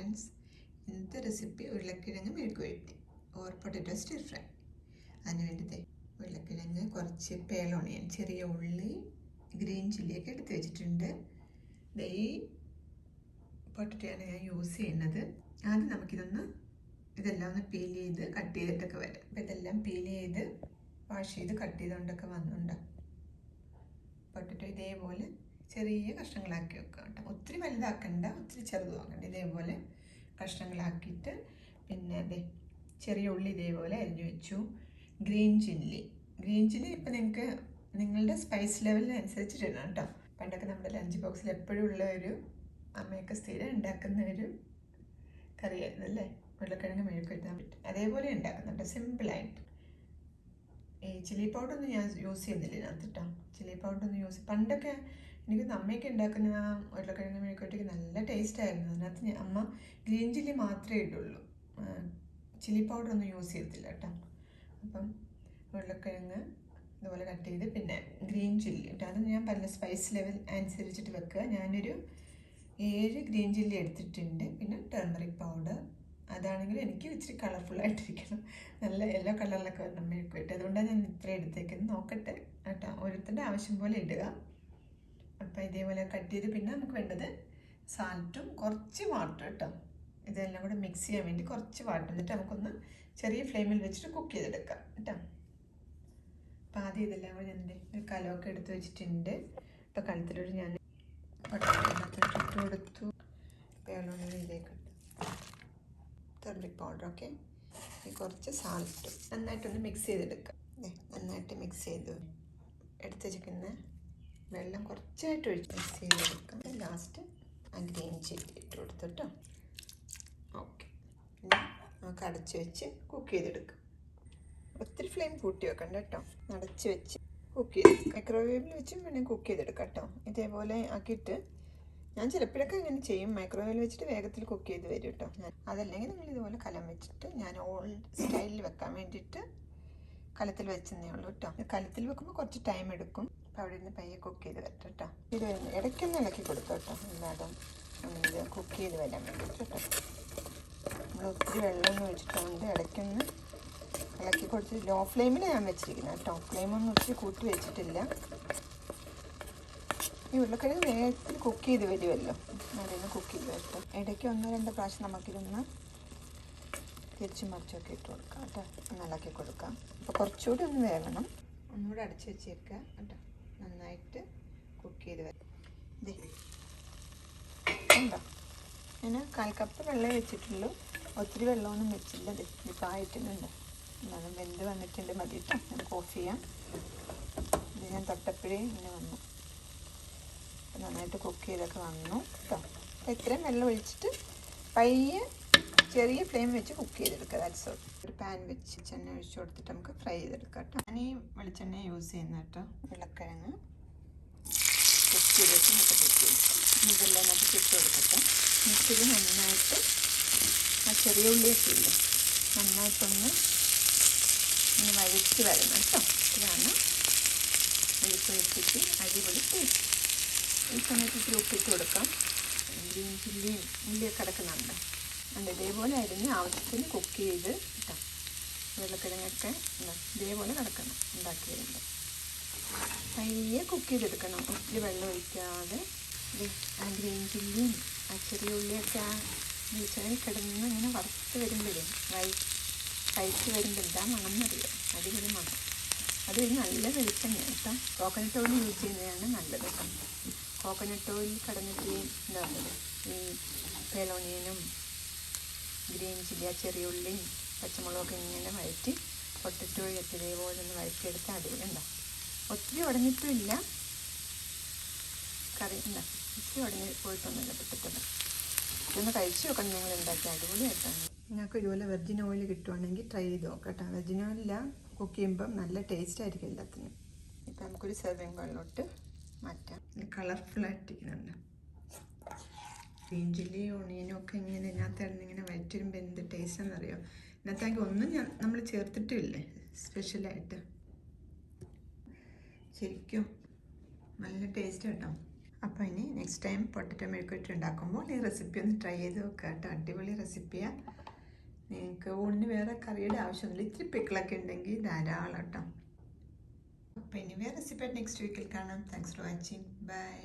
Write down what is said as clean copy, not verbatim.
Friends, ഇന്നത്തെ recipe ഉരുളക്കിഴങ്ങ് മെഴുക്കുവരട്ടി ഓർ പൊട്ടറ്റോ സ്റ്റിർ ഫ്രൈ. അതിന് വേണ്ടി ഉരുളക്കിഴങ്ങ്, കുറച്ച് പേൾ ഓണിയൻ, ചെറിയ ഉള്ളി, ഗ്രീൻ ചില്ലിയൊക്കെ എടുത്ത് വെച്ചിട്ടുണ്ട്. ഈ പൊട്ടറ്റോയാണ് ഞാൻ യൂസ് ചെയ്യുന്നത്. ആദ്യം ഇതെല്ലാം ഒന്ന് പീൽ ചെയ്ത് കട്ട് ചെയ്തിട്ടൊക്കെ വരാം. അപ്പം ഇതെല്ലാം പീൽ ചെയ്ത് വാഷ് ചെയ്ത് കട്ട് ചെയ്തുകൊണ്ടൊക്കെ വന്നുണ്ട്. പൊട്ടറ്റോ ഇതേപോലെ ചെറിയ കഷ്ണങ്ങളാക്കി വെക്കുക കേട്ടോ. ഒത്തിരി വലുതാക്കണ്ട, ഒത്തിരി ചെറുതുമാക്കണ്ട. ഇതേപോലെ കഷ്ണങ്ങളാക്കിയിട്ട് പിന്നെ ചെറിയ ഉള്ളി ഇതേപോലെ അരിഞ്ഞു വെച്ചു. ഗ്രീൻ ചില്ലി ഇപ്പം നിങ്ങളുടെ സ്പൈസ് ലെവലിനനുസരിച്ചിട്ട് ഇടണം കേട്ടോ. പണ്ടൊക്കെ നമ്മുടെ ലഞ്ച് ബോക്സിൽ എപ്പോഴും ഉള്ള ഒരു അമ്മയൊക്കെ സ്ഥിരം ഉണ്ടാക്കുന്ന ഒരു കറിയായിരുന്നു അല്ലേ, ഉരുളക്കിഴങ്ങ് മെഴുക്കുവരട്ടാൻ പറ്റും. അതേപോലെ ഉണ്ടാക്കുന്നുണ്ട് സിമ്പിളായിട്ട്. ഈ ചില്ലി പൗഡറൊന്നും ഞാൻ യൂസ് ചെയ്യുന്നില്ല ഇതിനകത്ത് കേട്ടോ. ചില്ലി പൗഡറൊന്നും പണ്ടൊക്കെ എനിക്ക് അമ്മയൊക്കെ ഉണ്ടാക്കുന്ന ഉരുളക്കിഴങ്ങ് മെഴുക്കുവരട്ടിക്ക് നല്ല ടേസ്റ്റ് ആയിരുന്നു. അതിനകത്ത് അമ്മ ഗ്രീൻ ചില്ലി മാത്രമേ ഇടുള്ളൂ, ചില്ലി പൗഡറൊന്നും യൂസ് ചെയ്യത്തില്ല കേട്ടോ. അപ്പം ഉരുളക്കിഴങ്ങ് ഇതുപോലെ കട്ട് ചെയ്ത് പിന്നെ ഗ്രീൻ ചില്ലി കേട്ടോ. അത് ഞാൻ പല സ്പൈസ് ലെവൽ അനുസരിച്ചിട്ട് വെക്കുക. ഞാനൊരു 7 ഗ്രീൻ ചില്ലി എടുത്തിട്ടുണ്ട്. പിന്നെ ടർമറിക് പൗഡർ, അതാണെങ്കിൽ എനിക്ക് ഇച്ചിരി കളർഫുള്ളായിട്ടിരിക്കണം, നല്ല യെല്ലോ കളറിലൊക്കെ വരണം മെഴുക്കുവരട്ടി. അതുകൊണ്ടാണ് ഞാൻ ഇത്ര എടുത്തേക്കുന്നത്. നോക്കട്ടെ കേട്ടോ, ഓരോരുത്തരുടെ ആവശ്യം പോലെ ഇടുക. അപ്പം ഇതേപോലെ കട്ട് ചെയ്ത് പിന്നെ നമുക്ക് വേണ്ടത് സാൾട്ടും കുറച്ച് വാട്ടർ കേട്ടോ. ഇതെല്ലാം കൂടെ മിക്സ് ചെയ്യാൻ വേണ്ടി കുറച്ച് വാട്ടർ, എന്നിട്ട് നമുക്കൊന്ന് ചെറിയ ഫ്ലെയിമിൽ വെച്ചിട്ട് കുക്ക് ചെയ്തെടുക്കാം കേട്ടോ. അപ്പം ആദ്യം ഇതെല്ലാം കൂടെ ഞാൻ ഒരു കലമൊക്കെ എടുത്ത് വെച്ചിട്ടുണ്ട്. ഇപ്പം കലത്തിലൊരു ഞാൻ ഇട്ട് കൊടുത്തു. പേളോണിയിലേക്ക് ടർമറിക് പൗഡർ, ഓക്കെ, കുറച്ച് സാൾട്ടും നന്നായിട്ടൊന്ന് മിക്സ് ചെയ്തെടുക്കാം. നന്നായിട്ട് മിക്സ് ചെയ്ത് എടുത്ത് വെച്ചിരിക്കുന്ന വെള്ളം കുറച്ചായിട്ട് ഒഴിച്ച് മിക്സ് ചെയ്തെടുക്കാം. ലാസ്റ്റ് ആ ഗ്രീൻ ചില്ലി ഇട്ട് കൊടുത്തിട്ടോ. ഓക്കെ, പിന്നെ നമുക്ക് അടച്ച് വെച്ച് കുക്ക് ചെയ്തെടുക്കാം. ഒത്തിരി ഫ്ലെയിം കൂട്ടി വെക്കണ്ട കേട്ടോ, അടച്ച് വെച്ച് കുക്ക് ചെയ്തെടുക്കാം. മൈക്രോവേവിൽ വെച്ചും വേണമെങ്കിൽ കുക്ക് ചെയ്തെടുക്കാം കേട്ടോ. ഇതേപോലെ ആക്കിയിട്ട് ഞാൻ ചിലപ്പോഴൊക്കെ അങ്ങനെ ചെയ്യും, മൈക്രോവേവിൽ വെച്ചിട്ട് വേഗത്തിൽ കുക്ക് ചെയ്ത് വരും കേട്ടോ. അതല്ലെങ്കിൽ നിങ്ങൾ ഇതുപോലെ കലം വെച്ചിട്ട്, ഞാൻ ഓൾഡ് സ്റ്റൈലിൽ വെക്കാൻ വേണ്ടിയിട്ട് കലത്തിൽ വെച്ചെന്നേ ഉള്ളൂ കേട്ടോ. കലത്തിൽ വെക്കുമ്പോൾ കുറച്ച് ടൈം എടുക്കും. അപ്പോൾ അവിടെ നിന്ന് പയ്യെ കുക്ക് ചെയ്ത് വരട്ടെ കേട്ടോ. ഇത് ഇടയ്ക്കൊന്ന് ഇളക്കി കൊടുത്തു കേട്ടോ, അല്ലാതെ ഇത് കുക്ക് ചെയ്ത് വരാൻ വേണ്ടിയിട്ട് കേട്ടോ. നമ്മൾ ഒത്തിരി വെള്ളമൊന്നും ഒഴിച്ചിട്ടുണ്ട്, ഇടയ്ക്കൊന്ന് ഇളക്കി കൊടുത്ത് ലോ ഫ്ലെയിമിലാണ് ഞാൻ വെച്ചിരിക്കുന്നത് കേട്ടോ. ഫ്ലെയിമൊന്നും ഒത്തിരി കൂട്ടി വെച്ചിട്ടില്ല. ഈ ഉരുളക്കിഴങ്ങ് വേഗത്തിൽ കുക്ക് ചെയ്ത് വരുമല്ലോ, അതിന് കുക്ക് ചെയ്ത് വരട്ടെ. ഇടയ്ക്ക് 1-2 പ്രാവശ്യം നമുക്കിതൊന്ന് തിരിച്ചും മറിച്ചൊക്കെ ഇട്ട് കൊടുക്കാം കേട്ടോ, ഒന്ന് ഇളക്കി കൊടുക്കാം. അപ്പോൾ കുറച്ചുകൂടി ഒന്ന് വേകണം. ഒന്നുകൂടെ അടച്ച് വെച്ചേക്കുക കേട്ടോ, നന്നായിട്ട് കുക്ക് ചെയ്ത് വരാം. ഉണ്ടോ, ഞാൻ 1/4 കപ്പ് വെള്ളം വെച്ചിട്ടുള്ളൂ, ഒത്തിരി വെള്ളമൊന്നും വെച്ചില്ല. ഇപ്പോൾ ആയിട്ടുണ്ട്, എന്നാലും വെന്ത് വന്നിട്ടുണ്ട്, മതി കേട്ടോ. നമുക്ക് ഓഫ് ചെയ്യാം. ഇത് ഞാൻ തൊട്ടപ്പോഴേ ഇങ്ങനെ വന്നു, നന്നായിട്ട് കുക്ക് ചെയ്തൊക്കെ വന്നു കേട്ടോ. അപ്പോൾ ഇത്രയും വെള്ളം ഒഴിച്ചിട്ട് പയ്യെ ചെറിയ ഫ്ലെയിം വെച്ച് കുക്ക് ചെയ്തെടുക്കുക. That's all. ഒരു പാൻ വെച്ച് വെളിച്ചെണ്ണ ഒഴിച്ച് കൊടുത്തിട്ട് നമുക്ക് ഫ്രൈ ചെയ്തെടുക്കാം കേട്ടോ. ഞാൻ ഈ വെളിച്ചെണ്ണ യൂസ് ചെയ്യുന്ന കേട്ടോ. ഉരുളക്കിഴങ്ങ് കുക്ക് ചെയ്തിട്ട് നമുക്ക് കുക്ക് ചെയ്തെടുക്കാം. ഇതെല്ലാം നമുക്ക് ഇട്ട് കൊടുക്കട്ടെ. മിക്സിയിൽ നന്നായിട്ട് ആ ചെറിയ ഉള്ളിയൊക്കെ ഇല്ലേ, നന്നായിട്ടൊന്ന് വഴറ്റി വരണം കേട്ടോ. ഇതാണ് മെഴുക്കുവരട്ടിക്ക് അടിപൊളി ടേസ്റ്റ്. ഈ സമയത്ത് ഇത്തിരി ഉപ്പിട്ട് കൊടുക്കാം. ഗ്രീൻ ചില്ലിയും ഉള്ളിയൊക്കെ കിടക്കുന്നുണ്ട്. അതുകൊണ്ട് ഇതേപോലെ അരിഞ്ഞ് ആവശ്യത്തിന് കുക്ക് ചെയ്ത് കേട്ടോ. ഉരുളക്കിഴങ്ങൊക്കെ ഇതേപോലെ കിടക്കണം ഉണ്ടാക്കി വരുമ്പോൾ. പയ്യെ കുക്ക് ചെയ്തെടുക്കണം, ഒത്തിരി വെള്ളം ഒഴിക്കാതെ. ആ ഗ്രീൻ ചില്ലിയും ആ ചെറിയ ഉള്ളിയൊക്കെ ആ വെളിച്ചെണ്ണയിൽ കിടന്ന് ഇങ്ങനെ വറുത്ത് വരുമ്പോഴേ കഴിച്ച് വരുമ്പോൾ എന്താ മണം എന്നറിയാം, അടിപൊളി മണം. അത് നല്ല വെളിച്ചെണ്ണ കേട്ടോ. കോക്കനട്ട് ഓയിൽ യൂസ് ചെയ്യുന്നതാണ് നല്ലത് കേട്ടോ. കോക്കനട്ട് ഓയിൽ കടന്നിട്ട് എന്താ പറയുന്നത്, ഈ പേളോണിയനും ഗ്രീൻ ചില്ലി, ആ ചെറിയ ഉള്ളിയും പച്ചമുളകൊക്കെ ഇങ്ങനെ വഴറ്റി പൊട്ടറ്റോ ഇതേപോലെ ഒന്ന് വഴറ്റിയെടുത്ത് അടിപൊളി ഉണ്ടാവും. ഒത്തിരി ഉടഞ്ഞിട്ടും ഇല്ല കറി, എന്താ ഒത്തിരി ഉടഞ്ഞ് പോയിട്ടൊന്നുമില്ല പൊട്ടറ്റോ. ഇതൊന്ന് കഴിച്ച് നോക്കണം, നിങ്ങൾ ഉണ്ടാക്കി അടിപൊളിയായിട്ടാണ്. നിങ്ങൾക്ക് ഇതുപോലെ വെർജിൻ ഓയിൽ കിട്ടുവാണെങ്കിൽ ട്രൈ ചെയ്ത് നോക്കാം കേട്ടോ. വെർജിൻ ഓയിലില്ല കുക്ക് ചെയ്യുമ്പം നല്ല ടേസ്റ്റ് ആയിരിക്കും എല്ലാത്തിനും. ഇപ്പം നമുക്കൊരു സെർവിങ് ബൗളിലോട്ട് മാറ്റാം. കളർഫുള്ളായിട്ടിരിക്കുന്നുണ്ട്. ഗ്രീൻ ചില്ലി ഓണിയനും ഒക്കെ ഇങ്ങനെ ഇതിനകത്ത് ഇങ്ങനെ വഴറ്റി വരുമ്പോൾ എന്ത് ടേസ്റ്റ് എന്നറിയോ. ഇതിനകത്താണെങ്കിൽ ഒന്നും നമ്മൾ ചേർത്തിട്ടില്ലേ സ്പെഷ്യലായിട്ട്. ശരിക്കും നല്ല ടേസ്റ്റ് കേട്ടോ. അപ്പോൾ ഇനി നെക്സ്റ്റ് ടൈം പൊട്ടറ്റോ മെഴുക്കുവരട്ടി ഉണ്ടാക്കുമ്പോൾ ഈ റെസിപ്പി ഒന്ന് ട്രൈ ചെയ്ത് നോക്കുക കേട്ടോ. അടിപൊളി റെസിപ്പിയാണ്. നിങ്ങൾക്ക് ഊണിന് വേറെ കറിയുടെ ആവശ്യമൊന്നുമില്ല, ഇത്തിരി പിക്കിളൊക്കെ ഉണ്ടെങ്കിൽ ധാരാളം കേട്ടോ. അപ്പോൾ ഇനി വേറെ റെസിപ്പി നെക്സ്റ്റ് വീക്കിൽ കാണാം. Thanks for watching. ബൈ.